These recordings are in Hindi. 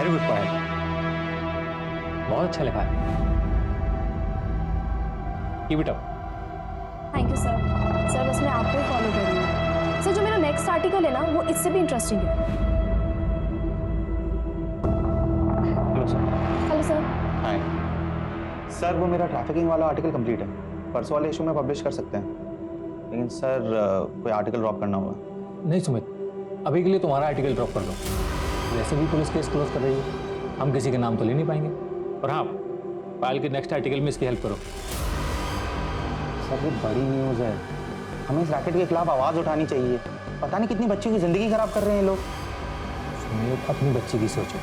वेरी गुड पायल, बहुत अच्छा लिखा है। Keep it up. Thank you sir. Sir बस मैं आपको ही फॉलो कर रही हूँ। सर जो मेरा नेक्स्ट आर्टिकल है ना वो इससे भी इंटरेस्टिंग है। Hello sir. Hello sir. Hi sir, वो मेरा ट्रैफिकिंग वाला आर्टिकल कंप्लीट है, परसों वाले इशू में पब्लिश कर सकते हैं, लेकिन सर कोई आर्टिकल ड्रॉप करना होगा। नहीं सुमित, अभी के लिए तुम्हारा आर्टिकल ड्रॉप कर दो। वैसे भी पुलिस केस क्लोज कर रही है, हम किसी के नाम तो ले नहीं पाएंगे। और हाँ, पायल के नेक्स्ट आर्टिकल में इसकी हेल्प करो। सर ये बड़ी न्यूज़ है, हमें इस रैकेट के खिलाफ आवाज़ उठानी चाहिए। पता नहीं कितनी बच्चों की ज़िंदगी खराब कर रहे हैं लोग। सुमित, अपनी बच्ची की सोचो।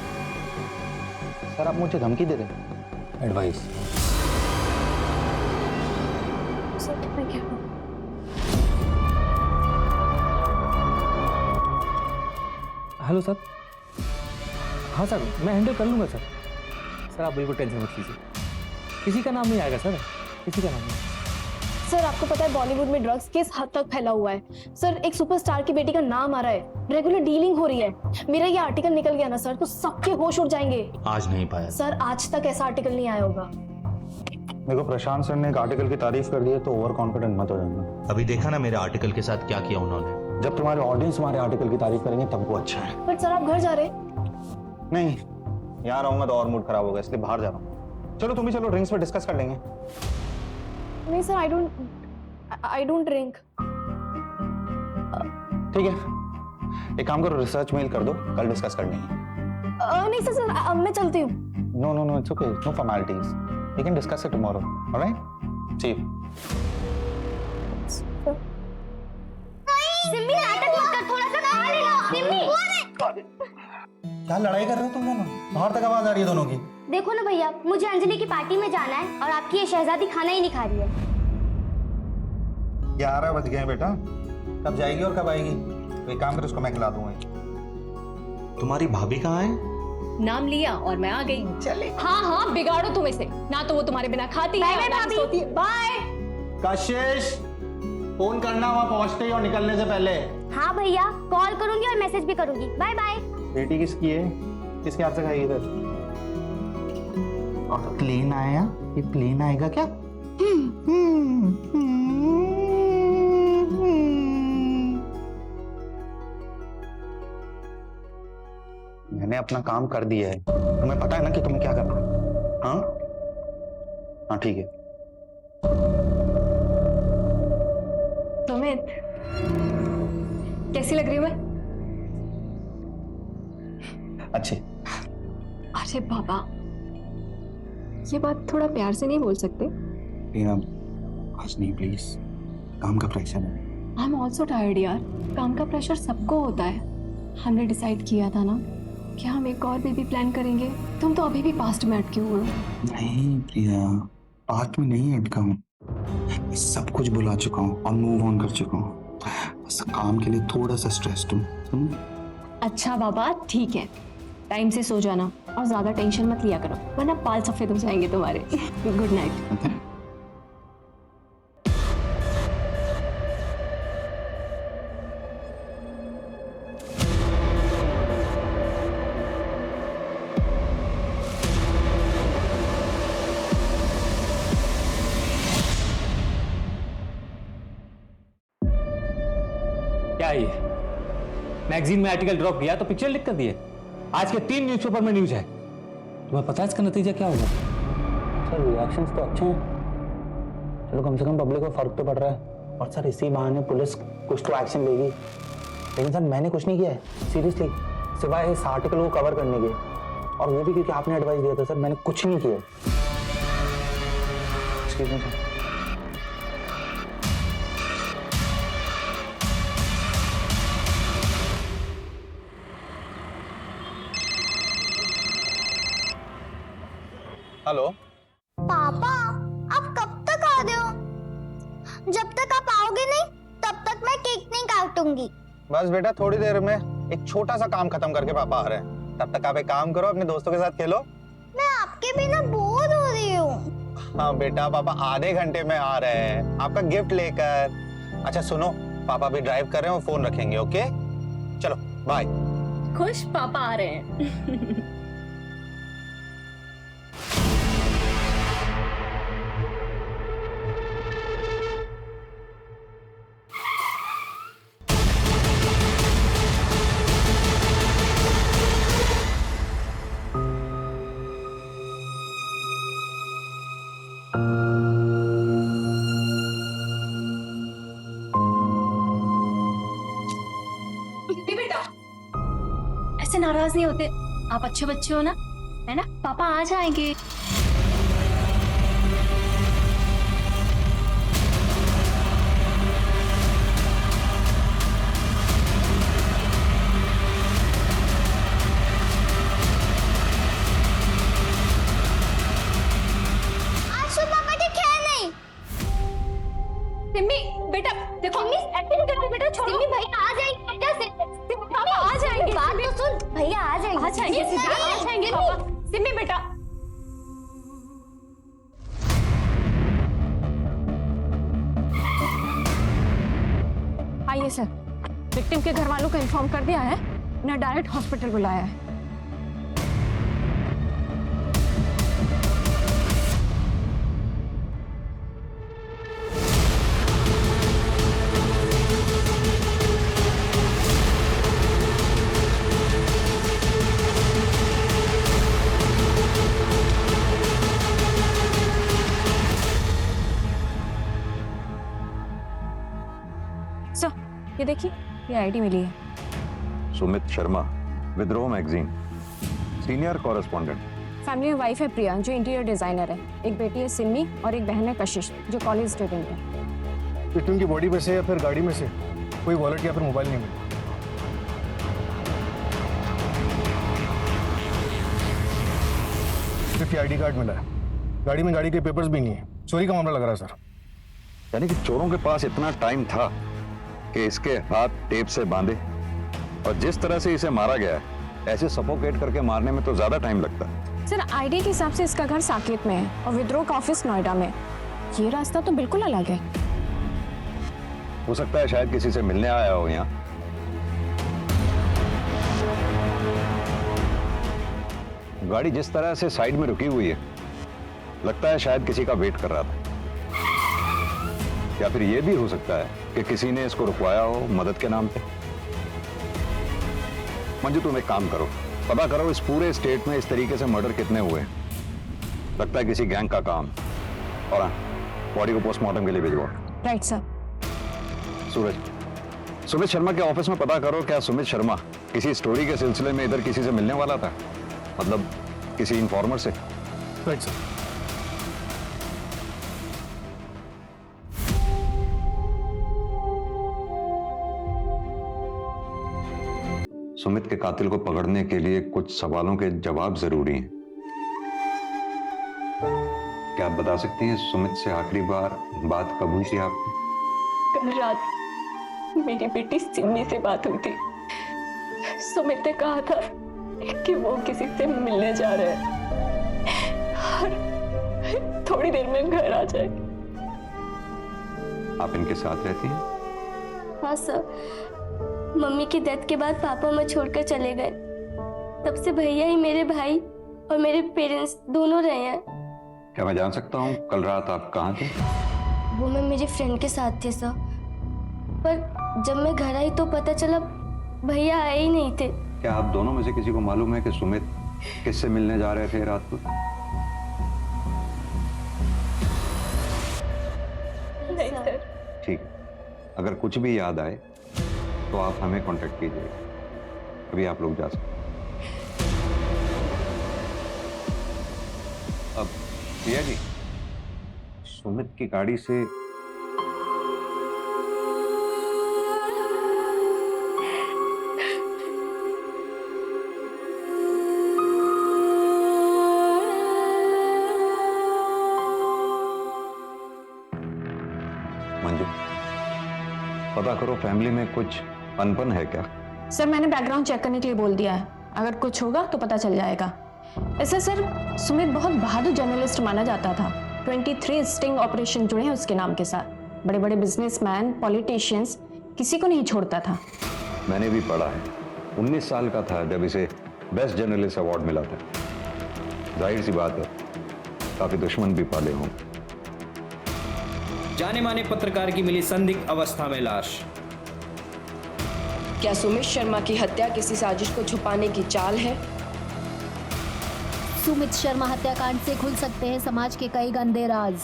सर आप मुझे धमकी दे रहे हैं? Advice. Sir thank you. Hello sir. हाँ सर, मैं हैंडल कर लूँगा सर। सर आप बिल्कुल टेंशन मत लीजिए, किसी का नाम नहीं आएगा सर, किसी का नाम नहीं। सर आपको पता है बॉलीवुड में ड्रग्स किस हद तक फैला हुआ है। सर एक सुपरस्टार की बेटी का नाम आ रहा है, रेगुलर डीलिंग हो रही है। मेरा ये आर्टिकल निकल गया ना सर तो सबके होश उड़ जाएंगे। आज नहीं पाया सर आज तक ऐसा आर्टिकल नहीं आया होगा। मेरे को प्रशांत सर ने एक आर्टिकल की तारीफ कर दी है तो ओवर कॉन्फिडेंट मत हो जाना। अभी देखा ना मेरे आर्टिकल के साथ क्या किया उन्होंने। जब तुम्हारे ऑडियंस तुम्हारे आर्टिकल की तारीफ करेंगे तब वो अच्छा है। बट सर आप घर जा रहे? नहीं, यहाँ रहूंगा तो और मूड खराब होगा, इसलिए बाहर जा रहा हूँ। चलो तुम ही चलो, ड्रिंक्स पे डिस्कस कर लेंगे। नहीं सर आई डोंट ड्रिंक। ठीक है, एक काम करो, रिसर्च मेल कर दो, कल डिस्कस कर लेंगे। नहीं सर अब मैं चलती हूँ। No no no, it's okay, no formalities, we can discuss it tomorrow, alright? See you. Simmi नाटक मत कर, थोड़ा सा खा लेना। सिम्मी क्या लड़ाई कर रहे हो तुम दोनों? बाहर तक आवाज आ रही है दोनों की। देखो ना भैया, मुझे अंजलि की पार्टी में जाना है और आपकी ये शहजादी खाना ही नहीं खा रही है। 11 बज गए बेटा, कब जाएगी और कब आएगी? तो एक काम कर, उसको मैं खिला दूंगा। तुम्हारी भाभी कहाँ है? नाम लिया और मैं आ गई। चले। हाँ हाँ, बिगाड़ो तुम इसे ना, तो वो तुम्हारे बिना खाती है और ना ही सोती है। बाय। कशिश, फोन करना वहां पहुंचते ही और निकलने से पहले। हाँ भैया, कॉल करूंगी और मैसेज भी करूंगी। Bye bye. बेटी किसकी है? किसके हाथ से खाएगी इधर? और प्लेन आया, ये प्लेन आएगा क्या? मैंने अपना काम कर दिया है, तुम्हें पता है ना कि तुम्हें क्या करना है? हाँ हाँ ठीक है। सुमित, कैसी लग रही हूँ मैं? अच्छी। अरे बाबा, ये बात थोड़ा प्यार से नहीं बोल सकते? आज नहीं प्लीज, काम का प्रेशर है। आई एम ऑल्सो टायर्ड यार, काम का प्रेशर सबको होता है। हमने डिसाइड किया था ना कि हम एक और बेबी प्लान करेंगे। तुम तो अभी भी पास्ट में अटके हुए हो। नहीं प्रिया, पास्ट में नहीं अटका हूँ, मैं सब कुछ भुला चुका हूँ और मूव ऑन कर चुका हूँ। बस काम के लिए थोड़ा सा स्ट्रेस्ड हूँ। अच्छा बाबा ठीक है, टाइम से सो जाना और ज्यादा टेंशन मत लिया करो, वरना बाल सफेद हो जाएंगे तुम्हारे। Good night. क्या है ये? मैगजीन में आर्टिकल ड्रॉप किया तो पिक्चर लिख कर दिए। आज के 3 न्यूज़पेपर में न्यूज है। तुम्हें पता है इसका नतीजा क्या होगा? सर रिएक्शंस तो अच्छे हैं, चलो कम से कम पब्लिक को फर्क तो पड़ रहा है। और सर इसी बहाने पुलिस कुछ तो एक्शन लेगी। लेकिन सर मैंने कुछ नहीं किया है सीरियसली, सिवाय इस आर्टिकल को कवर करने के, और वो भी क्योंकि आपने एडवाइस दिया था। सर मैंने कुछ नहीं किया। Excuse me sir. हेलो पापा, आप कब तक आ रहे हो? जब तक आप आओगे नहीं तब तक मैं केक नहीं काटूंगी। बस बेटा, थोड़ी देर में एक छोटा सा काम खत्म करके पापा आ रहे हैं, तब तक आप एक काम करो, अपने दोस्तों के साथ खेलो। मैं आपके बिना बोर हो रही हूँ। हाँ बेटा, पापा आधे घंटे में आ रहे हैं आपका गिफ्ट लेकर। अच्छा सुनो, पापा भी ड्राइव कर रहे हैं, वो फोन रखेंगे। ओके चलो बाय। खुश पापा आ रहे हैं। ऐसे नाराज नहीं होते, आप अच्छे बच्चे हो ना, है ना? पापा आ जाएंगे। आशु पापा के खेल नहीं। सिम्मी बेटा देखो, एक्टिंग कर रही बेटा, छोड़ो। सिम्मी भैया आ जाएंगे क्या से? पापा आ जाएंगे। बात तो सुन, भैया आ जाएंगे। आ जाएंगे नहीं, आ जाएंगे पापा। सिम्मी बेटा, आइए सर, विक्टिम के घर वालों को इन्फॉर्म कर दिया है, उन्हें डायरेक्ट हॉस्पिटल बुलाया है। सर, ये देखिए, ये आईडी मिली है। सुमित शर्मा, विद्रोह मैगजीन, सीनियर कॉरेस्पॉन्डेंट। फैमिली में वाइफ है प्रिया जो इंटीरियर डिजाइनर है, एक बेटी है सिम्मी और एक बहन है कशिश जो कॉलेज स्टूडेंट है। विक्टिम की बॉडी में से या फिर गाड़ी में से कोई वॉलेट या फिर मोबाइल नहीं मिला। सिर्फ आईडी कार्ड मिला है, गाड़ी में गाड़ी के पेपर्स भी नहीं है। चोरी का मामला लग रहा है सर। यानी कि चोरों के पास इतना टाइम था कि इसके हाथ टेप से बांधे, और जिस तरह से इसे मारा गया है ऐसे सफोकेट करके मारने में तो ज्यादा टाइम लगता है। सर, आईडी के हिसाब से इसका घर साकेत में है और विद्रोह का ऑफिस नोएडा में। ये रास्ता तो बिल्कुल अलग है। हो सकता है शायद किसी से मिलने आया हो यहाँ। गाड़ी जिस तरह से साइड में रुकी हुई है, लगता है शायद किसी का वेट कर रहा था, या फिर यह भी हो सकता है कि किसी ने इसको रुकवाया हो मदद के नाम पे। मंजू, तुम एक काम करो, पता करो इस पूरे स्टेट में इस तरीके से मर्डर कितने हुए हैं। लगता है किसी गैंग का काम। और हाँ, बॉडी को पोस्टमार्टम के लिए भिजवाओ। Right sir. सूरज, सुमित शर्मा के ऑफिस में पता करो, क्या सुमित शर्मा किसी स्टोरी के सिलसिले में इधर किसी से मिलने वाला था, मतलब किसी इन्फॉर्मर से। Right sir. सुमित के कातिल को पकड़ने के लिए कुछ सवालों के जवाब जरूरी हैं। क्या आप बता सकती हैं सुमित से आखिरी बार बात कब हुई थी आपकी? कल रात मेरी बेटी सिम्मी से बात हुई थी। सुमित ने कहा था कि वो किसी से मिलने जा रहे हैं और थोड़ी देर में घर आ जाए। आप इनके साथ रहती हैं? हाँ सर, मम्मी की डेथ के बाद पापा मुझे छोड़कर चले गए। तब से भैया ही मेरे भाई और मेरे पेरेंट्स दोनों रहे हैं। क्या मैं जान सकता हूँ कल रात आप कहाँ थे? वो मैं मेरी फ्रेंड के साथ थे सर, पर जब मैं घर आई तो पता चला भैया आए ही नहीं थे। क्या आप दोनों में से किसी को मालूम है कि सुमित किससे मिलने जा रहे थे रात को? नहीं सर। ठीक, अगर कुछ भी याद आए तो आप हमें कांटेक्ट कीजिए। अभी आप लोग जा सकते हैं। अब प्रिया जी, सुमित की गाड़ी से मंजू, पता करो फैमिली में कुछ अनबन है क्या? सर, मैंने बैकग्राउंड चेक करने के लिए बोल दिया है, अगर कुछ होगा तो पता चल जाएगा। ऐसे सर, सुमित बहुत बहादुर जर्नलिस्ट माना जाता था। 23 स्टिंग ऑपरेशन जुड़े हैं उसके नाम के साथ। बड़े बड़े बिजनेसमैन, पॉलिटिशियंस, किसी को नहीं छोड़ता था। मैंने भी पढ़ा है। 19 साल का था जब इसे बेस्ट जर्नलिस्ट अवार्ड मिला था। जाहिर सी बात है काफी दुश्मन भी पाले हों। जाने माने पत्रकार की मिली संदिग्ध अवस्था में लाश। क्या सुमित शर्मा की हत्या किसी साजिश को छुपाने की चाल है? सुमित शर्मा हत्याकांड से खुल सकते हैं समाज के कई गंदे राज।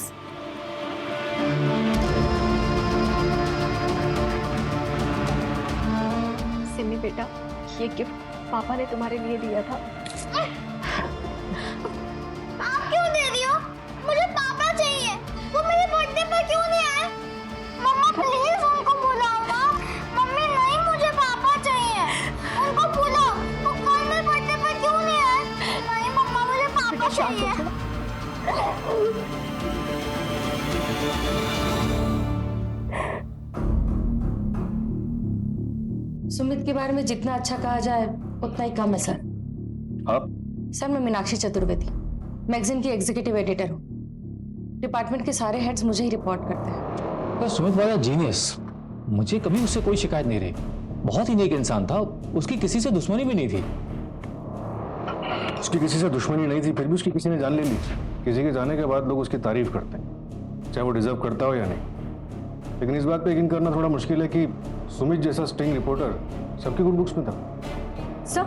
सिम्मी बेटा, ये गिफ्ट पापा ने तुम्हारे लिए दिया था। आप क्यों दे रही हो? मुझे पापा चाहिए। वो मेरे बर्थडे पर क्यों नहीं आए? मम्मा प्लीज उनको बुलाओ ना। मम्मी नहीं, मुझे पापा चाहिए। उनको बुलाओ। वो कल मेरे बर्थडे पर क्यों नहीं आए? नहीं मम्मा, मुझे पापा चाहिए। सुमित के बारे में जितना अच्छा कहा जाए उतना ही कम है सर। आप सर मैं मीनाक्षी चतुर्वेदी, मैगजीन की एग्जीक्यूटिव एडिटर हूँ। डिपार्टमेंट के सारे हेड्स मुझे ही रिपोर्ट करते हैं। पर सुमित वाला जीनियस, मुझे कभी उससे कोई शिकायत नहीं रही। बहुत ही नेक इंसान था, उसकी किसी से दुश्मनी भी नहीं थी। उसकी किसी से दुश्मनी नहीं थी, फिर भी उसकी किसी ने जान ले ली। किसी के जाने के बाद लोग उसकी तारीफ करते हैं, चाहे वो डिजर्व करता हो या नहीं। लेकिन इस बात पे यकीन करना थोड़ा मुश्किल है कि सुमित जैसा स्टिंग रिपोर्टर सबके गुड बुक्स में था। सर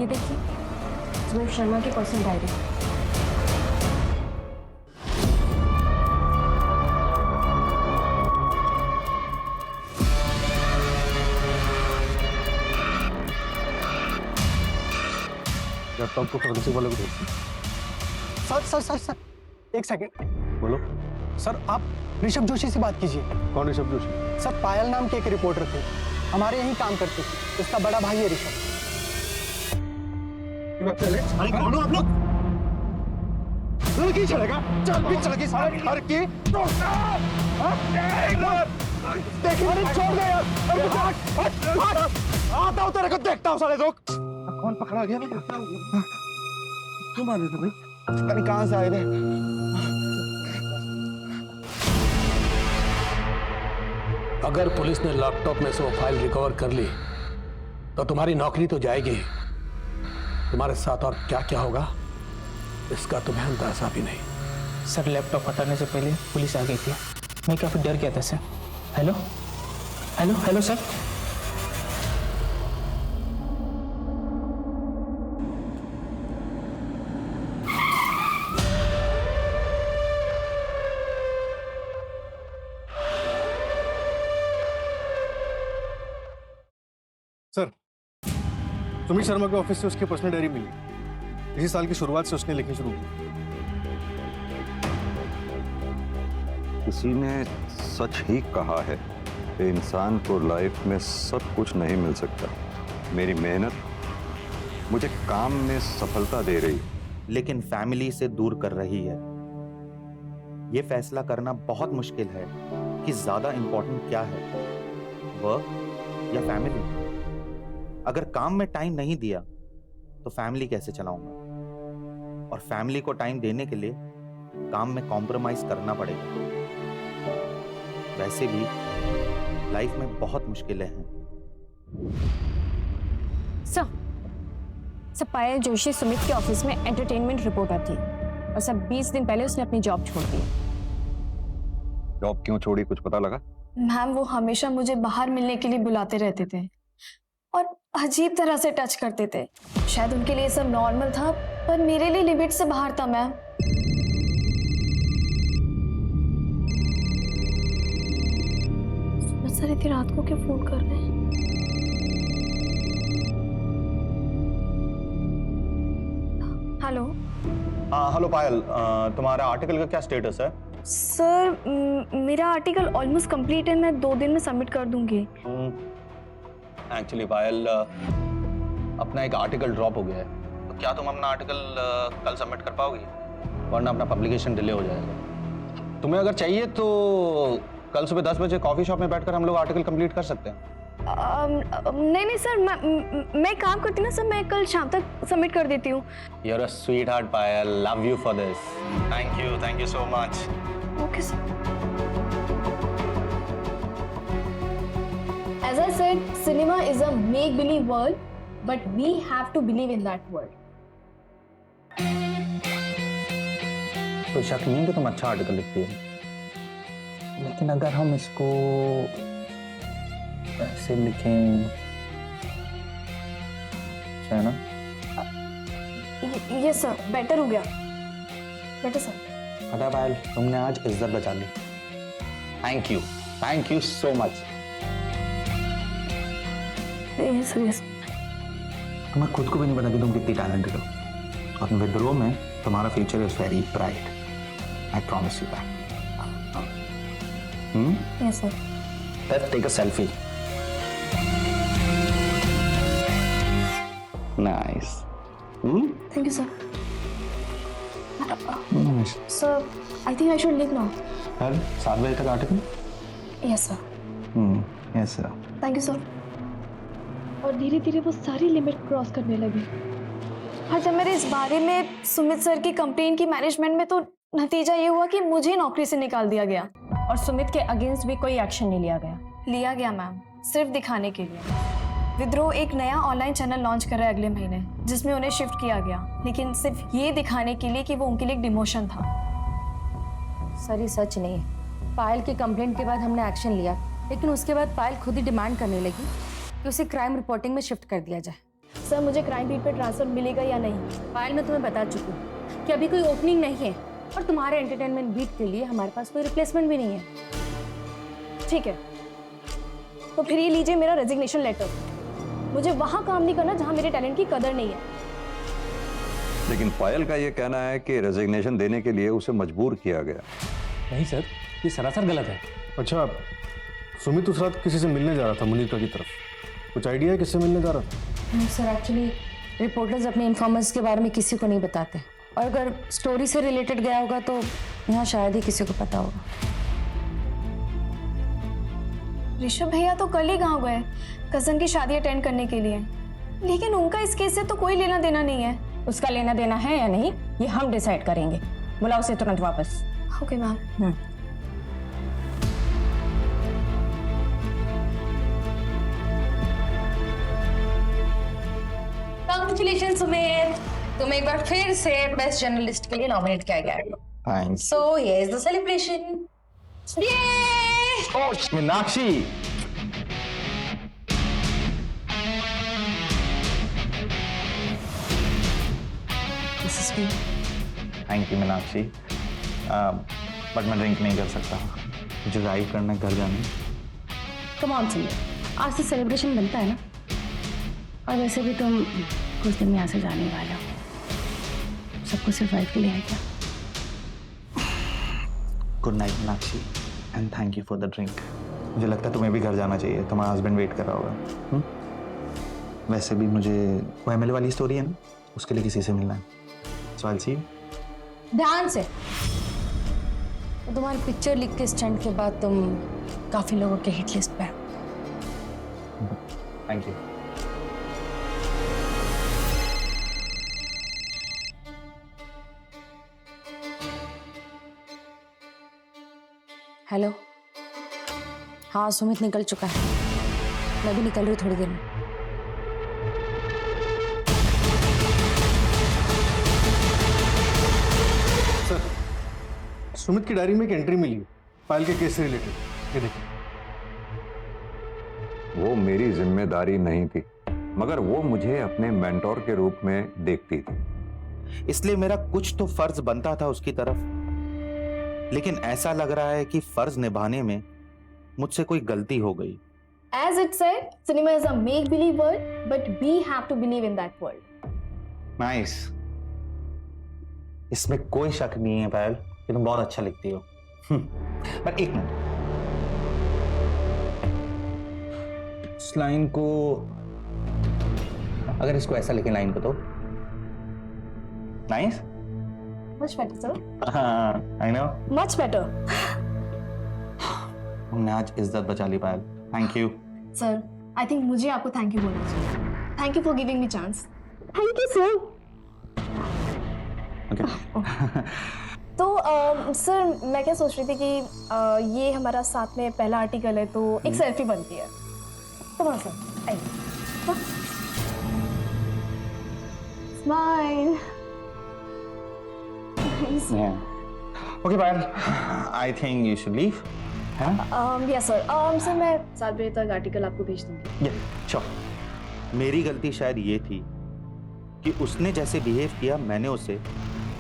ये देखिए, सुमित शर्मा की पर्सनल डायरी। लैपटॉप को फोरेंसिक वाले को भेज। सर एक सेकंड। बोलो। सर आप ऋषभ जोशी से बात कीजिए। कौन ऋषभ जोशी? सर पायल नाम के एक रिपोर्टर थे, हमारे यहीं काम करते थे। उसका बड़ा भाई है ऋषभ। अरे कौन हो आप लोग? लड़की चलेगा? चल भी चलेगी सारी घर की। देखिए, अरे छोड़ दे यार। अरे आता हूँ तेरे को, देखता हूँ साले लोग। कौन पकड़ा गया? क्यों मार रहे थे भाई? पता नहीं कहाँ से आए थे। अगर पुलिस ने लैपटॉप में से वो फाइल रिकवर कर ली तो तुम्हारी नौकरी तो जाएगी, तुम्हारे साथ और क्या क्या होगा इसका तुम्हें अंदाजा भी नहीं। सर लैपटॉप हटाने से पहले पुलिस आ गई थी, मैं काफी डर गया था sir. Hello hello hello sir. Sir, Sumit Sharma के ऑफिस से उसकी पर्सनल डायरी मिली। इसी साल की शुरुआत से उसने लिखनी शुरू की। किसी ने सच ही कहा है कि इंसान को लाइफ में सब कुछ नहीं मिल सकता। मेरी मेहनत मुझे काम में सफलता दे रही, लेकिन फैमिली से दूर कर रही है। ये फैसला करना बहुत मुश्किल है कि ज्यादा इंपॉर्टेंट क्या है, वर्क या फैमिली। अगर काम में टाइम नहीं दिया तो फैमिली कैसे चलाऊंगा? और फैमिली को टाइम देने के लिए काम में कॉम्प्रोमाइज करना पड़ेगा। वैसे भी लाइफ में बहुत मुश्किलें हैं। सर पायल जोशी सुमित के ऑफिस में एंटरटेनमेंट रिपोर्टर थी और सब 20 दिन पहले उसने अपनी जॉब छोड़ दी। जॉब क्यों छोड़ी, कुछ पता लगा? मैम वो हमेशा मुझे बाहर मिलने के लिए बुलाते रहते थे और अजीब तरह से टच करते थे। शायद उनके लिए सब नॉर्मल था, पर मेरे लिए लिमिट से बाहर था मैम। सर इतनी रात को क्यों फोन कर रहे हैं? हेलो। हेलो पायल, तुम्हारा आर्टिकल का क्या स्टेटस है? सर मेरा आर्टिकल ऑलमोस्ट कंप्लीट है, मैं 2 दिन में सबमिट कर दूंगी। एक्चुअली पायल, अपना एक आर्टिकल ड्रॉप हो गया है, तो क्या तुम अपना आर्टिकल कल सबमिट कर पाओगी? वरना अपना पब्लिकेशन डिले हो जाएगा। तुम्हें अगर चाहिए तो कल सुबह 10 बजे कॉफी शॉप में बैठकर हम लोग आर्टिकल कंप्लीट कर सकते हैं। नहीं सर, मैं काम करती ना सर, मैं कल शाम तक सबमिट कर देती हूँ। You're a sweetheart, Payal, love you for this. Thank you so much. Okay sir. As I said, cinema is a make-believe world, but we have to believe in that world. तो शक नहीं कि तुम अच्छा आर्टिकल लिखती हो, लेकिन अगर हम इसको ऐसे लिखें, है ना? ये सर बेटर हो गया। Better sir. पता पायल, तुमने आज इज्जत बचा ली। Thank you so much. Yes yes. तुम्हें खुद को भी नहीं पता कि तुम कितनी टैलेंटेड हो। और विद्रोह में तुम्हारा future is very bright. I promise you that. Yes sir. Let's take a selfie. Nice. Thank you sir. Nice. Sir I think I should leave now. कल 7 बजे तक article? Yes sir. Yes sir. Thank you sir. और धीरे धीरे वो सारी लिमिट क्रॉस करने लगे। और जब मेरे इस बारे में सुमित सर की कंप्लेन की मैनेजमेंट में, तो नतीजा ये हुआ कि मुझे नौकरी से निकाल दिया गया। और सुमित के अगेंस्ट भी कोई एक्शन नहीं लिया गया। लिया गया मैम, सिर्फ दिखाने के लिए। विद्रोह एक नया ऑनलाइन चैनल लॉन्च कर रहा है अगले महीने, जिसमें उन्हें शिफ्ट किया गया, लेकिन सिर्फ ये दिखाने के लिए कि वो उनके लिए एक डिमोशन था। सर ये सच नहीं है। पायल की कंप्लेंट के बाद हमने एक्शन लिया, लेकिन उसके बाद पायल खुद ही डिमांड करने लगी कि उसे क्राइम रिपोर्टिंग में शिफ्ट कर दिया जाए। सर मुझे क्राइम बीट पे ट्रांसफर मिलेगा या नहीं? पायल मैं तुम्हें बता चुकी हूँ कि अभी कोई ओपनिंग नहीं है और तुम्हारे एंटरटेनमेंट बीट के लिए हमारे पास कोई रिप्लेसमेंट भी नहीं है। ठीक है, तो फिर ये लीजिए मेरा रेजिग्नेशन लेटर। मुझे वहाँ काम नहीं करना जहाँ मेरे टैलेंट की कदर नहीं है। लेकिन पायल का ये कहना है कि रेजिग्नेशन देने के लिए उसे मजबूर किया गया। नहीं सर, ये सरासर गलत है। अच्छा, सुमित उस रात किसी से मिलने जा रहा था मुनीता की तरफ। कुछ आइडिया है किससे मिलने जा रहा था? सर एक्चुअली रिपोर्टर्स अपने इन्फॉर्मर्स के बारे में किसी को नहीं बताते, और अगर स्टोरी से रिलेटेड गया होगा तो यहाँ शायद ही किसी को पता होगा। ऋषभ भैया तो कल ही गाँव गए कजन की शादी अटेंड करने के लिए, लेकिन उनका इस केस से तो कोई लेना देना नहीं है। उसका लेना देना है या नहीं ये हम डिसाइड करेंगे। बुलाओ उसे तुरंत वापस। Okay ma'am. कांग्रेचुलेशन सुमित, तुम एक बार फिर से बेस्ट जर्नलिस्ट के लिए नॉमिनेट किया गया है। Thanks. So here's the celebration. Yay! Oh, Meenakshi. This is me. Thank you Meenakshi, but मैं ड्रिंक नहीं कर सकता। मुझे ड्राइव करना है, घर जाना है। Come on सुमित, आज से सेलिब्रेशन बनता है ना। और वैसे भी तुम कुछ दिन यहाँ से जाने वाले हो, सब कुछ सिर्फ वाइफ के लिए है क्या? Good night Meenakshi, and thank you for the drink. मुझे लगता है तुम्हें भी घर जाना चाहिए, तुम्हारा हस्बैंड वेट कर रहा होगा। वैसे भी मुझे वो एमएलए वाली स्टोरी है ना, उसके लिए किसी से मिलना है। सो आई विल सी यू। ध्यान से। तो तुम्हारी पिक्चर लीक के स्टंट के बाद तुम काफी लोगों के हिट लिस्ट पे हो। Thank you. हेलो, हाँ सुमित निकल चुका है, मैं भी निकल रही थोड़ी देर में। सर, सुमित की डायरी में एक एंट्री मिली है पायल के केस से रिलेटेड। ये देखिए। वो मेरी जिम्मेदारी नहीं थी, मगर वो मुझे अपने मेंटोर के रूप में देखती थी, इसलिए मेरा कुछ तो फर्ज बनता था उसकी तरफ। लेकिन ऐसा लग रहा है कि फर्ज निभाने में मुझसे कोई गलती हो गई। As it said, cinema is a make-believe world, but we have to believe in that world. Nice. इसमें कोई शक नहीं है पायल कि तुम बहुत अच्छा लिखती हो। पर एक मिनट, इस लाइन को, अगर इसको ऐसा लिखे लाइन को तो नाइस। Much better, sir. हाँ, I know. Much better. हमने आज इज्जत बचा ली Payal. Thank you. Sir, I think मुझे आपको थैंक यू बोलना चाहिए। Thank you for giving me chance. Thank you, sir. Okay. तो सर मैं क्या सोच रही थी कि ये हमारा साथ में पहला आर्टिकल है, तो एक सेल्फी बनती है। कम ऑन सर, आइए। Smile. Okay Payal, I think you should leave. Yes sir. Sir मैं 7 बजे तक आर्टिकल आपको भेज दूंगी। श्योर। मेरी गलती शायद ये थी कि उसने जैसे बिहेव किया, मैंने उसे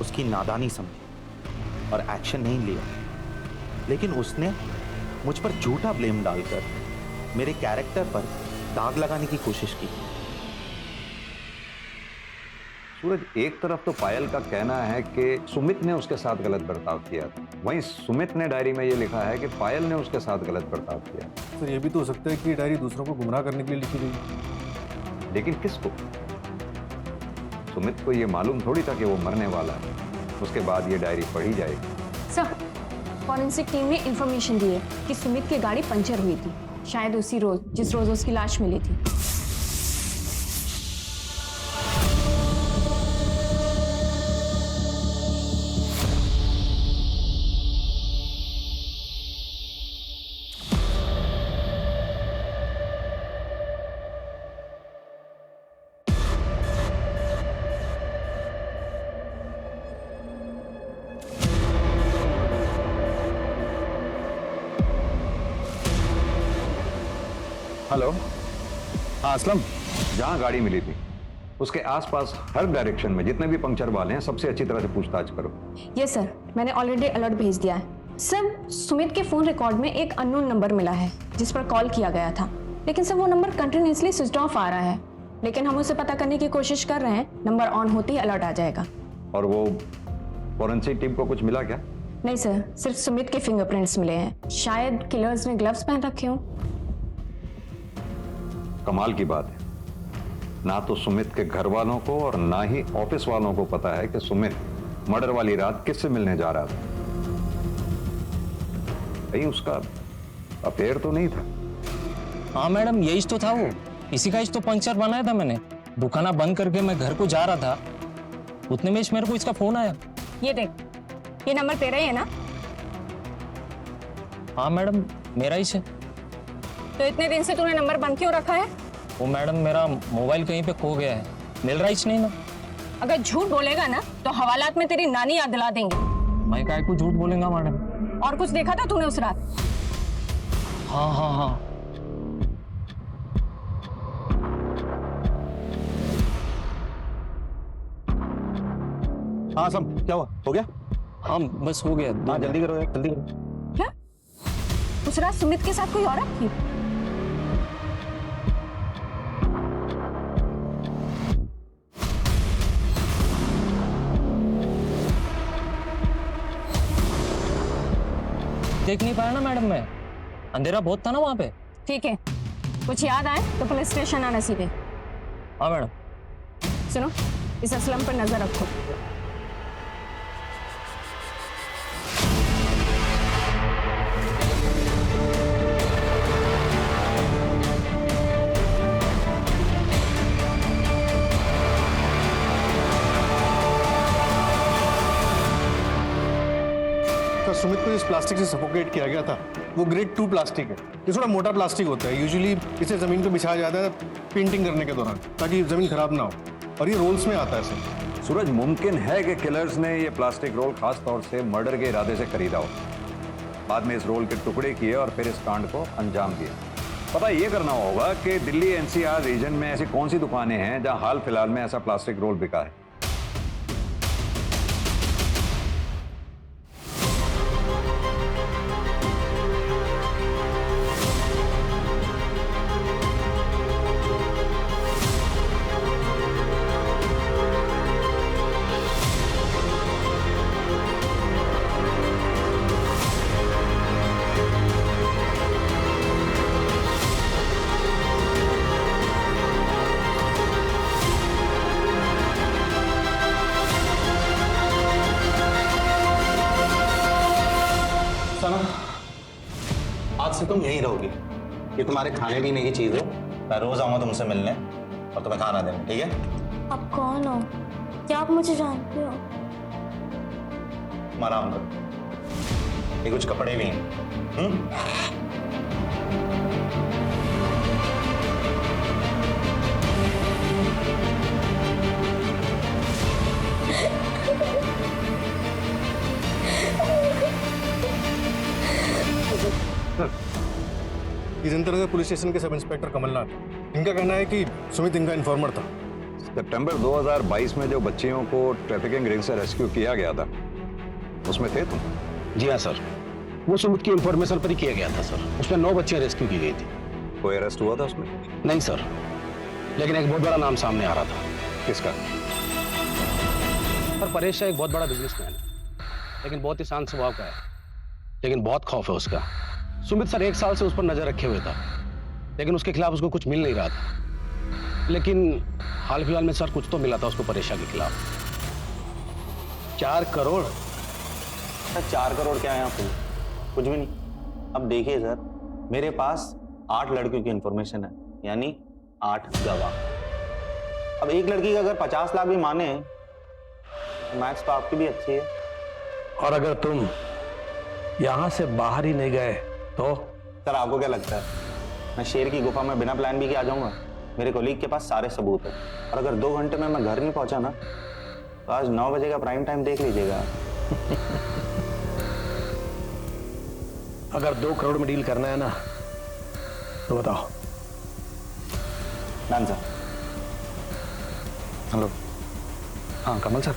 उसकी नादानी समझी और एक्शन नहीं लिया। लेकिन उसने मुझ पर झूठा ब्लेम डालकर मेरे कैरेक्टर पर दाग लगाने की कोशिश की। सूरज, एक तरफ तो पायल का कहना है कि सुमित ने उसके साथ गलत बर्ताव किया था, वहीं सुमित ने डायरी में ये लिखा है कि पायल ने उसके साथ गलत बर्ताव किया। सर ये भी तो हो सकता है कि डायरी दूसरों को गुमराह करने के लिए लिखी गई। लेकिन किसको? सुमित को ये मालूम थोड़ी था कि वो मरने वाला है, उसके बाद ये डायरी पढ़ी जाएगी। सर, फॉरेंसिक टीम ने इंफॉर्मेशन दी है कि सुमित की गाड़ी पंचर हुई थी, शायद उसी रोज जिस रोज उसकी लाश मिली थी। हेलो, हाँ असलम, जहाँ गाड़ी मिली थी उसके आसपास हर डायरेक्शन में जितने भी पंक्चर वाले हैं सबसे अच्छी तरह से पूछताछ करो। ये सर, मैंने ऑलरेडी अलर्ट भेज दिया है। सर, सुमित के फोन रिकॉर्ड में एक अननोन नंबर मिला है जिस पर कॉल किया गया था, लेकिन सर वो नंबर कंटिन्यूसली स्विच ऑफ आ रहा है। लेकिन हम उसे पता करने की कोशिश कर रहे हैं, नंबर ऑन होते ही अलर्ट आ जाएगा। और वो फॉरेंसिक टीम को कुछ मिला क्या? नहीं सर, सिर्फ सुमित के फिंगरप्रिंट्स मिले हैं। शायद किलर्स ने ग्लव्स पहन रखे हों। कमाल की बात है, ना तो सुमित के घर वालों को और ना ही ऑफिस वालों को पता है कि सुमित मर्डर वाली रात किससे मिलने जा रहा था। कहीं उसका अफेयर तो नहीं था? हाँ मैडम, यही तो था, वो इसी का तो पंक्चर बनाया था मैंने। दुकाना बंद करके मैं घर को जा रहा था, उतने में मेरे को इसका फोन आया। ये देख, ये नंबर तेरा ही है ना? हाँ मैडम, मेरा ही है। तो इतने दिन से तूने नंबर बंद क्यों रखा है? वो मैडम, मेरा मोबाइल कहीं पे खो गया है, मिल रहा ही नहीं ना। अगर झूठ बोलेगा ना तो हवालात में तेरी नानी याद दिला देंगे। मैं काय को झूठ बोलेगा मैडम? और कुछ देखा था तूने उस रात? हाँ हाँ हाँ। हाँ सम, क्या हुआ? हो गया? हाँ बस हो गया। हाँ जल्दी करो यार, जल्दी करो। क्या उस रात सुमित के साथ कोई औरत थी? देख नहीं पाया ना मैडम, मैं, अंधेरा बहुत था ना वहां पे। ठीक है, कुछ याद आए तो पुलिस स्टेशन आना सीधे। हाँ मैडम। सुनो, इस असलम पर नजर रखो। सुमित को जिस प्लास्टिक से सफोकेट किया गया था वो ग्रेड 2 प्लास्टिक है। ये थोड़ा मोटा प्लास्टिक होता है, यूजुअली इसे जमीन पे बिछाया जाता है पेंटिंग करने के दौरान, ताकि जमीन खराब ना हो, और ये रोल्स में आता है सर। सूरज, मुमकिन है कि किलर्स ने ये प्लास्टिक रोल खास तौर से मर्डर के इरादे से खरीदा हो, बाद में इस रोल के टुकड़े किए और फिर इस कांड को अंजाम दिया। पता ये करना होगा कि दिल्ली NCR रीजन में ऐसी कौन सी दुकानें हैं जहां हाल फिलहाल में ऐसा प्लास्टिक रोल बिका है। आज से तुम यहीं रहोगी, ये तुम्हारे खाने पीने की चीज है। मैं रोज आऊंगा तुमसे मिलने और तुम्हें खाना देने, ठीक है? आप कौन हो? क्या आप मुझे जानते हो? तुम आराम करो, ये कुछ कपड़े भी हैं। ये जनता पुलिस स्टेशन के सब इंस्पेक्टर कमलनाथ, इनका कहना है कि सुमित इनका इन्फॉर्मर था। सितंबर 2022 में जो बच्चियों को ट्रैफिकिंग रिंग से रेस्क्यू किया गया था, उसमें थे तुम? जी हाँ सर, वो सुमित की इंफॉर्मेशन पर ही किया गया था सर। उसमें 9 बच्चियां रेस्क्यू की गई थी। कोई अरेस्ट हुआ था उसमें? नहीं सर, लेकिन एक बहुत बड़ा नाम सामने आ रहा था। किसका? पर परेश शाह एक बहुत बड़ा बिजनेसमैन है, लेकिन बहुत ही शांत स्वभाव का है, लेकिन बहुत खौफ है उसका। सुमित सर 1 साल से उस पर नजर रखे हुए था, लेकिन उसके खिलाफ उसको कुछ मिल नहीं रहा था। लेकिन हाल फिलहाल में सर कुछ तो मिला था उसको परेश शाह के खिलाफ। 4 करोड़। सर 4 करोड़ क्या है यहाँ पे? कुछ भी नहीं। अब देखिए सर, मेरे पास 8 लड़कियों की इंफॉर्मेशन है, यानी 8 गवाह। अब एक लड़की का अगर 50 लाख भी माने, तो मैथ्स तो आपकी भी अच्छी है। और अगर तुम यहां से बाहर ही नहीं गए तो? सर आपको क्या लगता है मैं शेर की गुफा में बिना प्लान बी के आ जाऊंगा? मेरे कोलीग के पास सारे सबूत है, और अगर 2 घंटे में मैं घर नहीं पहुंचा ना, तो आज 9 बजे का प्राइम टाइम देख लीजिएगा। अगर 2 करोड़ में डील करना है ना, तो बताओ। Done sir. हेलो, हाँ कमल सर।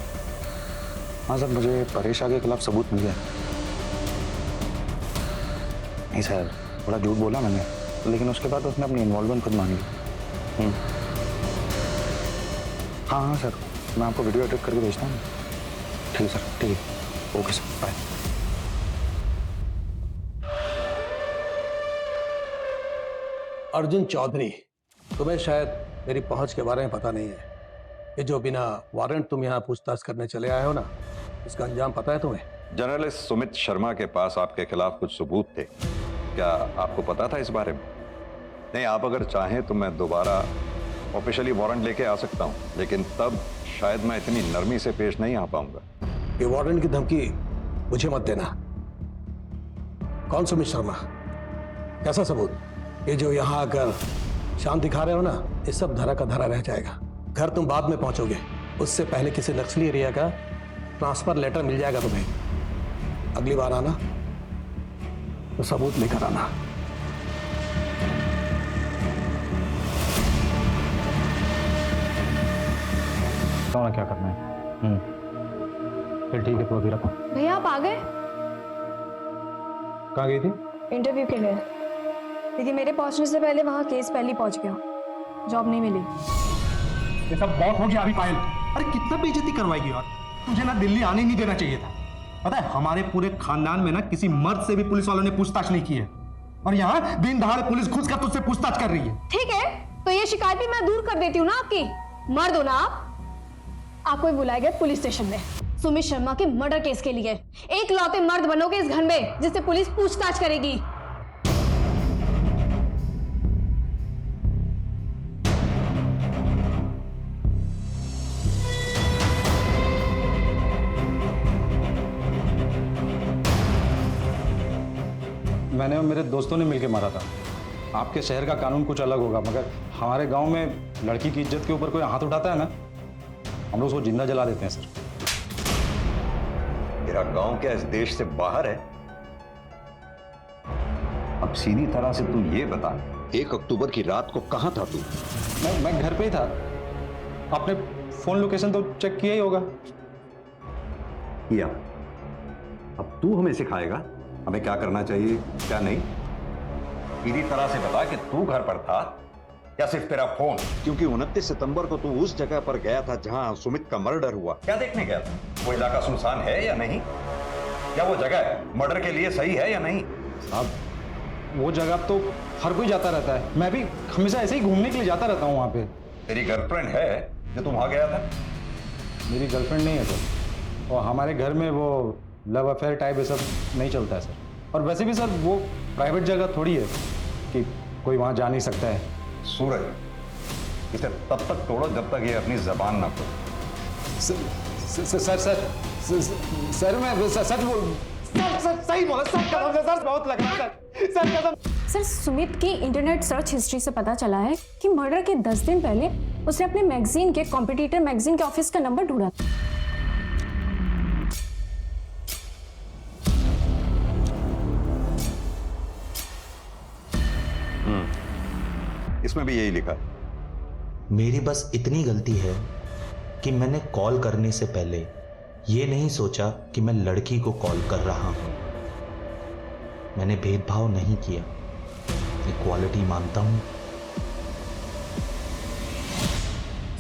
हाँ सर, मुझे परेश शाह के खिलाफ सबूत मिल गया। नहीं सर, थोड़ा झूठ बोला मैंने, लेकिन उसके बाद उसने अपनी इन्वॉल्वमेंट खुद मान ली। हाँ हाँ सर, मैं आपको वीडियो एडिट करके भेजता हूँ। ठीक है सर, ठीक है, okay sir, bye. Arjun Chaudhary, तुम्हें शायद मेरी पहुंच के बारे में पता नहीं है। ये जो बिना वारंट तुम यहाँ पूछताछ करने चले आए हो ना, इसका अंजाम पता है तुम्हें? जर्नलिस्ट सुमित शर्मा के पास आपके खिलाफ कुछ सबूत थे, क्या आपको पता था इस बारे में? नहीं, आप अगर चाहें तो मैं दोबारा ऑफिशियली वारंट लेके आ सकता हूं, लेकिन तब शायद मैं इतनी नरमी से पेश नहीं आ पाऊंगा। ये वारंट की धमकी मुझे मत देना। कौन सुमित शर्मा? कैसा सबूत? ये जो यहाँ आकर शांत दिखा रहे हो ना, ये सब धरा का धरा रह जाएगा। घर तुम बाद में पहुंचोगे, उससे पहले किसी नक्सली एरिया का ट्रांसफर लेटर मिल जाएगा तुम्हें। अगली बार आना तो सबूत लेकर आना। क्या करना है? फिर ठीक है, तो अभी रखो। भैया आप आ गए? कहाँ गई थी? इंटरव्यू के लिए। देखिए मेरे पहुंचने से पहले वहाँ केस पहले पहुंच गया, जॉब नहीं मिली। ये सब बहुत हो गया अभी पायल। अरे कितना बेइज्जती करवाएगी यार, तुझे ना दिल्ली आने नहीं देना चाहिए था। पता है हमारे पूरे खानदान में ना किसी मर्द से भी पुलिस वालों ने पूछताछ नहीं की है, और यहाँ दिन दहाड़े पुलिस घुस कर तुझसे पूछताछ कर रही है। ठीक है, तो ये शिकायत भी मैं दूर कर देती हूँ ना आपकी। मर्द हो ना आपको भी बुलाया गया पुलिस स्टेशन में सुमित शर्मा के मर्डर केस के लिए। एक लौते मर्द बनोगे इस घर में जिससे पुलिस पूछताछ करेगी। मैंने और मेरे दोस्तों ने मिलकर मारा था। आपके शहर का कानून कुछ अलग होगा, मगर हमारे गांव में लड़की की इज्जत के ऊपर कोई हाथ उठाता है ना, हम लोग उसको जिंदा जला देते हैं सर। मेरा गांव क्या इस देश से बाहर है? अब सीधी तरह से तू ये बता, 1 अक्टूबर की रात को कहां था तू? मैं घर पे ही था। आपने फोन लोकेशन तो चेक किया ही होगा। किया। अब तू हमें सिखाएगा हमें क्या करना चाहिए क्या नहीं? सीधी तरह से बता कि तू घर पर था या सिर्फ तेरा फोन? क्योंकि 29 सितंबर को तू उस जगह पर गया था जहां सुमित का मर्डर हुआ। क्या देखने गया था? वो इलाका सुनसान है या नहीं? क्या वो जगह मर्डर के लिए सही है या नहीं? अब वो जगह तो हर कोई जाता रहता है, मैं भी हमेशा ऐसे ही घूमने के लिए जाता रहता हूँ वहाँ पे। तेरी गर्लफ्रेंड है जो तू वहां गया था? मेरी गर्लफ्रेंड नहीं है सर, और हमारे घर में वो लव अफेयर टाइप ये सब नहीं चलता है सर। और वैसे भी सर वो प्राइवेट जगह थोड़ी है कि कोई वहाँ जा नहीं सकता है। सूरज, इसे तब तक तोड़ो जब तक ये अपनी जबान ना खोले। सर मैं सच बोल सर सही बोला सर, बहुत लग रहा है सर। सर सुमित की इंटरनेट सर्च हिस्ट्री से पता चला है कि मर्डर के 10 दिन पहले उसने अपने मैगजीन के कॉम्पिटिटर मैगजीन के ऑफिस का नंबर ढूंढा। इसमें भी यही लिखा। मेरी बस इतनी गलती है कि मैंने कॉल करने से पहले ये नहीं सोचा कि मैं लड़की को कॉल कर रहा हूं। मैंने भेदभाव नहीं किया, इक्वालिटी मानता हूं।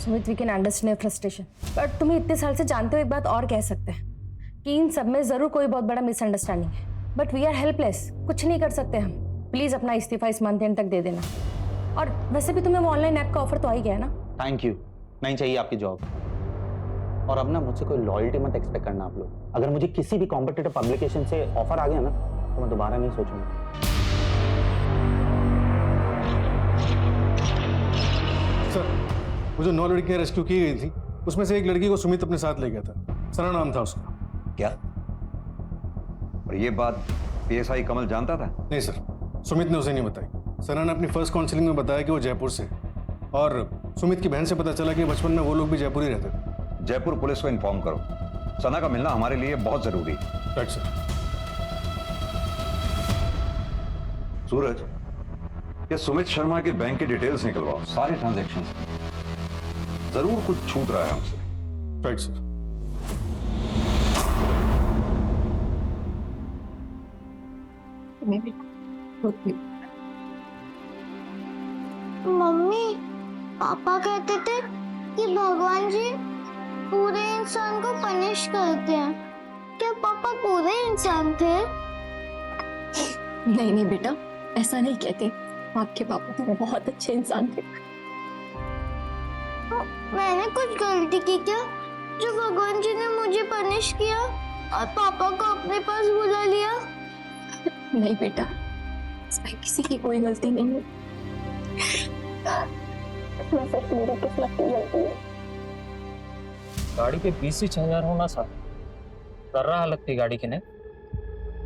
Sumit, we can understand frustration, but तुम्हें इतने साल से जानते हो एक बात और कह सकते हैं कि इन सब में जरूर कोई बहुत बड़ा मिसअंडरस्टैंडिंग है, बट वी आर हेल्पलेस, कुछ नहीं कर सकते हम। प्लीज अपना इस्तीफा इस मंथ एंड तक दे देना। और वैसे भी तुम्हें वो ऑनलाइन ऐप का ऑफर तो आ ही गया ना। थैंक यू, नहीं चाहिए आपकी जॉब। और अब ना मुझसे कोई लॉयल्टी मत एक्सपेक्ट करना आप लोग। अगर मुझे किसी भी कॉम्पिटिटिव पब्लिकेशन से ऑफर आ गया ना तो मैं दोबारा नहीं सोचूंगा। सर, वो जो 9 लड़कियां रेस्क्यू की गई थी उसमें से एक लड़की को सुमित अपने साथ ले गया था, सना नाम था उसका। क्या? और ये बात पीएसआई कमल जानता था? नहीं सर, सुमित ने उसे नहीं बताई। सना ने अपनी फर्स्ट काउंसलिंग में बताया कि वो जयपुर से है, और सुमित की बहन से पता चला कि बचपन में वो लोग भी जयपुर ही रहते थे। जयपुर पुलिस को इन्फॉर्म करो, सना का मिलना हमारे लिए बहुत जरूरी है। Right sir. सूरज, ये सुमित शर्मा के बैंक की डिटेल्स निकलवाओ, सारे ट्रांजैक्शंस। जरूर कुछ छूट रहा है हमसे। Right sir. मम्मी, पापा कहते थे कि भगवान जी पूरे इंसान को पनिश करते हैं। क्या पापा पूरे इंसान थे? नहीं नहीं बेटा, ऐसा नहीं कहते। आपके पापा तो बहुत अच्छे इंसान थे। मैंने कुछ गलती की क्या जो भगवान जी ने मुझे पनिश किया और पापा को अपने पास बुला लिया? नहीं बेटा, इसमें किसी की कोई गलती नहीं है। मैं सिर्फ मेरी किस्मत की गलती है। गाड़ी पे 20,000 होना सा कर रहा हालत थी गाड़ी की ने।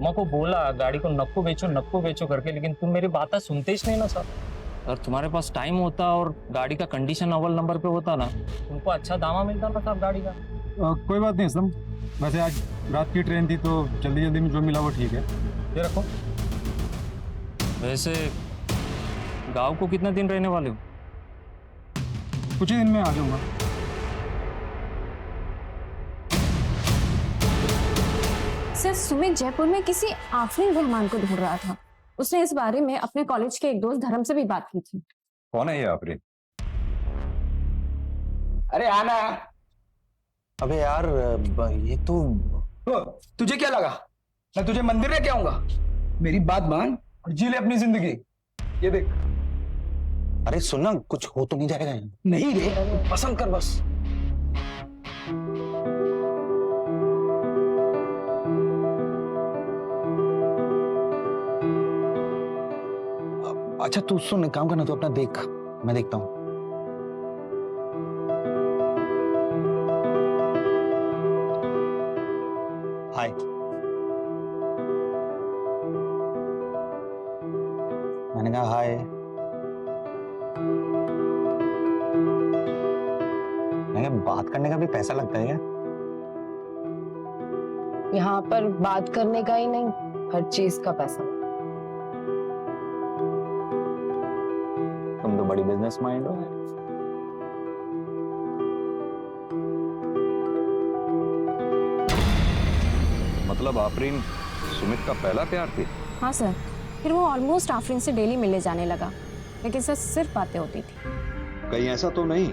माँ को बोला गाड़ी को नक्को बेचो करके, लेकिन तुम मेरी बात सुनते ही नहीं ना सर। अगर तुम्हारे पास टाइम होता और गाड़ी का कंडीशन अव्वल नंबर पे होता ना, तुमको अच्छा दामा मिलता ना साहब गाड़ी का। कोई बात नहीं सम, वैसे आज रात की ट्रेन थी तो जल्दी जल्दी में जो मिला वो ठीक है। ये रखो। वैसे गांव को कितना दिन रहने वाले हो? कुछ ही दिन में आ जाऊंगा। सर, सुमित जयपुर में किसी आफरीन रहमान को ढूंढ रहा था। उसने इस बारे में अपने कॉलेज के एक दोस्त धर्म से भी बात की थी। कौन है ये आफरीन? अरे आना। अबे यार, ये तो तुझे क्या लगा मैं तुझे मंदिर लेके आऊंगा? मेरी बात मान और जी ले अपनी जिंदगी। ये देख। अरे सुनना, कुछ हो तो नहीं जाएगा यहाँ? नहीं रे, पसंद कर बस। अच्छा तू सुन, काम करना, तू अपना देख, मैं देखता हूँ। हाय। मैंने कहा हाय। मैंने बात करने का भी पैसा लगता है क्या? यहाँ पर बात करने का ही नहीं, हर चीज का पैसा। तुम तो बड़ी बिजनेस माइंड हो। मतलब आफरीन सुमित का पहला प्यार थी? हाँ सर, फिर वो ऑलमोस्ट आफरीन से डेली मिलने जाने लगा, लेकिन सर सिर्फ बातें होती थी। कहीं ऐसा तो नहीं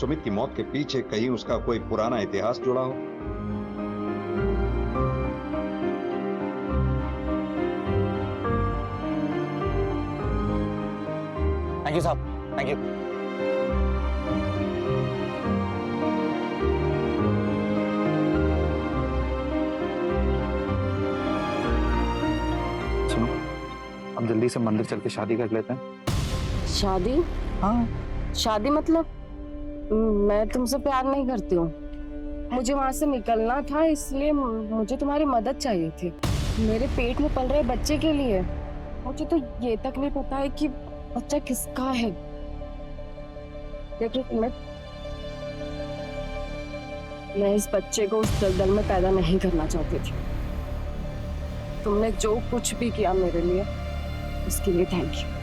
सुमित की मौत के पीछे कहीं उसका कोई पुराना इतिहास जुड़ा हो? थैंक यू साहब, थैंक यू। सुनो, अब जल्दी से मंदिर चल के शादी कर लेते हैं। शादी? हाँ। शादी मतलब? मैं तुमसे प्यार नहीं करती हूँ। मुझे वहां से निकलना था, इसलिए मुझे तुम्हारी मदद चाहिए थी। मेरे पेट में पल रहे बच्चे के लिए। मुझे तो ये तक नहीं पता है कि बच्चा किसका है। देखो मैं इस बच्चे को उस दलदल में पैदा नहीं करना चाहती थी। तुमने जो कुछ भी किया मेरे लिए, उसके लिए थैंक यू।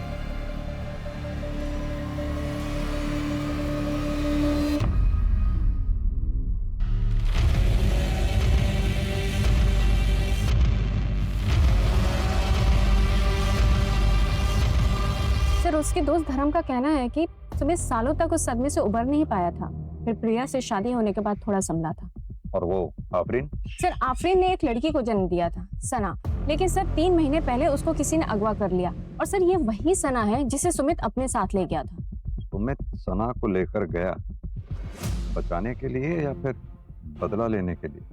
सर, उसके दोस्त धर्म का कहना है कि सुमित सालों तक उस सदमे से उबर नहीं पाया था, फिर प्रिया से शादी होने के बाद थोड़ा संभला था। और वो आफरीन? सर आफरीन ने एक लड़की को जन्म दिया था, सना, लेकिन सर 3 महीने पहले उसको किसी ने अगवा कर लिया। और सर ये वही सना है जिसे सुमित अपने साथ ले गया था। सुमित सना को लेकर गया बचाने के लिए या फिर बदला लेने के लिए?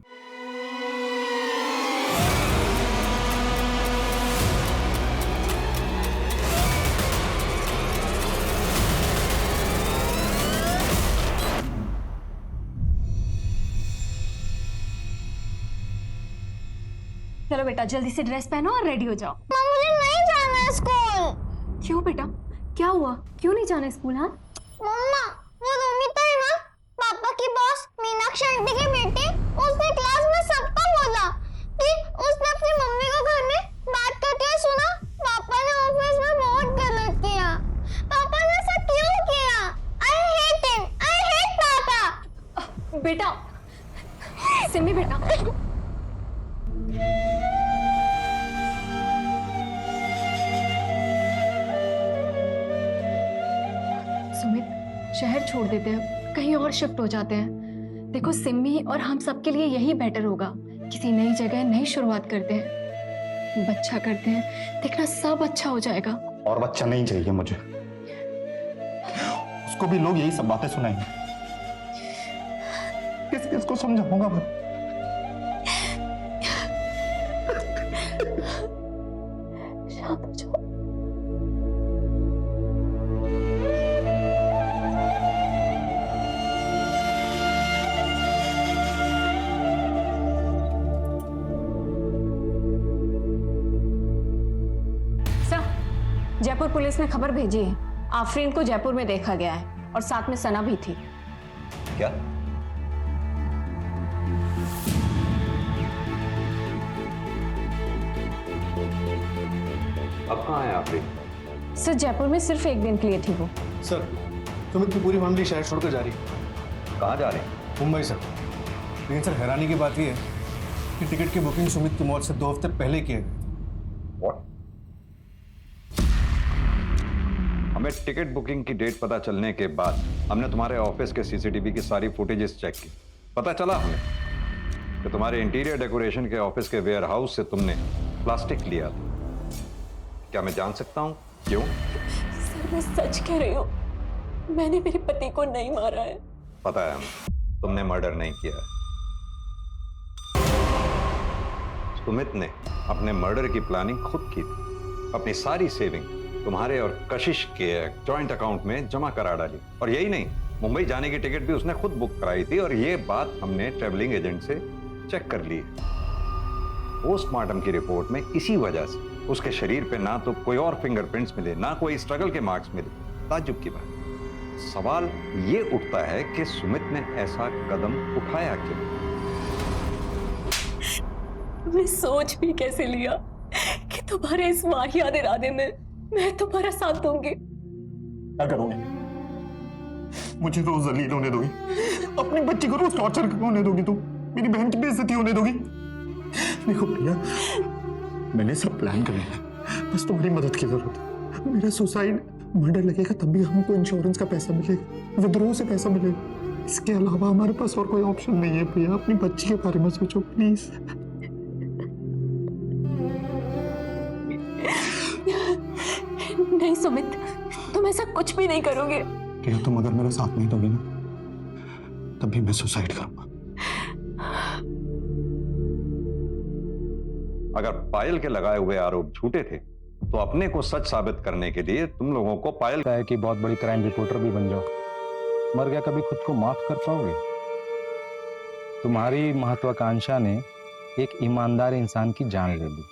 चलो बेटा जल्दी से ड्रेस पहनो और रेडी हो जाओ। मुझे नहीं जाना है स्कूल। क्यों बेटा, क्या हुआ? क्यों नहीं जाना स्कूल? हाँ मम्मा, वो रोमिता है ना, पापा की बॉस मीनाक्षी आंटी की बेटी, उसने क्लास में सबको बोला कि उसने अपनी मम्मी को घर में बात करते हुए सुना। पापा ने ऑफिस में बहुत गलत किया। पापा ने ऐसा क्यों किया? I hate him, I hate पापा। बेटा, सिमी बेटा, सुमित शहर छोड़ देते हैं, कहीं और शिफ्ट हो जाते हैं। देखो सिमी और हम सबके लिए यही बेटर होगा। किसी नई जगह नई शुरुआत करते हैं, बच्चा करते हैं, देखना सब अच्छा हो जाएगा। और बच्चा नहीं चाहिए मुझे, उसको भी लोग यही सब बातें सुनाएंगे। किस किस को समझाऊंगा मैं? शांत हो जाओ। जयपुर पुलिस ने खबर भेजी है, आफरीन को जयपुर में देखा गया है और साथ में सना भी थी। क्या? अब कहाँ है आफरीन? सर जयपुर में सिर्फ 1 दिन के लिए थी वो। सर सुमित की पूरी फैमिली शहर छोड़कर जा रही है। कहाँ जा रहे हैं? मुंबई सर। लेकिन सर हैरानी की बात यह है कि टिकट की बुकिंग सुमित की मौत से 2 हफ्ते पहले की है। हमें टिकट बुकिंग की डेट पता चलने के बाद हमने तुम्हारे ऑफिस के सीसीटीवी की सारी फुटेजेस चेक की। पता चला हमें कि तुम्हारे इंटीरियर डेकोरेशन के ऑफिस के वेयर हाउस से तुमने प्लास्टिक लिया था। क्या मैं जान सकता हूँ क्यों? सर मैं सच कह रही हूँ, मैंने मेरे पति को नहीं मारा है। पता है हमें, तुमने मर्डर नहीं किया है। सुमित ने अपने मर्डर की प्लानिंग खुद की थी। अपनी सारी सेविंग तुम्हारे और कशिश के जॉइंट अकाउंट में जमा करा डाली। और यही नहीं, मुंबई जाने की टिकट भी उसने खुद बुक कराई थी। और ये बात हमने ट्रैवलिंग एजेंट से चेक कर ली है। पोस्टमार्टम की रिपोर्ट में इसी वजह से उसके शरीर पे ना तो कोई और फिंगरप्रिंट्स मिले, ना कोई स्ट्रगल के मार्क्स मिले। ताज्जुब की बात। सवाल ये उठता है कि सुमित ने ऐसा कदम उठाया क्यों? मैं सोच भी कैसे लिया कि तुम्हारे इस वाहियात इरादे में मैं तुम्हारा साथ दूंगी। क्या करोगे? मुझे रोज जलील होने दोगी? अपनी बच्ची को रोज टॉर्चर होने दोगी? तुम मेरी बहन की बेइज्जती होने दोगी? देखो प्रिया, मैंने सब प्लान कर लिया, बस तुम्हारी मदद की जरूरत है। मेरा सुसाइड मर्डर लगेगा तब भी हमको इंश्योरेंस का पैसा मिलेगा, विद्रोह से पैसा मिलेगा। इसके अलावा हमारे पास और कोई ऑप्शन नहीं है। प्रिया अपनी बच्ची के बारे में सोचो प्लीज। नहीं सुमित, तुम ऐसा कुछ भी नहीं करोगे। प्रिया तुम अगर मेरा साथ नहीं दोगी ना, तब भी मैं सुसाइड करूंगा। अगर पायल के लगाए हुए आरोप झूठे थे तो अपने को सच साबित करने के लिए तुम लोगों को पायल है कि बहुत बड़ी क्राइम रिपोर्टर भी बन जाओ। मर गया कभी खुद को माफ कर पाओगे? तुम्हारी महत्वाकांक्षा ने एक ईमानदार इंसान की जान ले ली।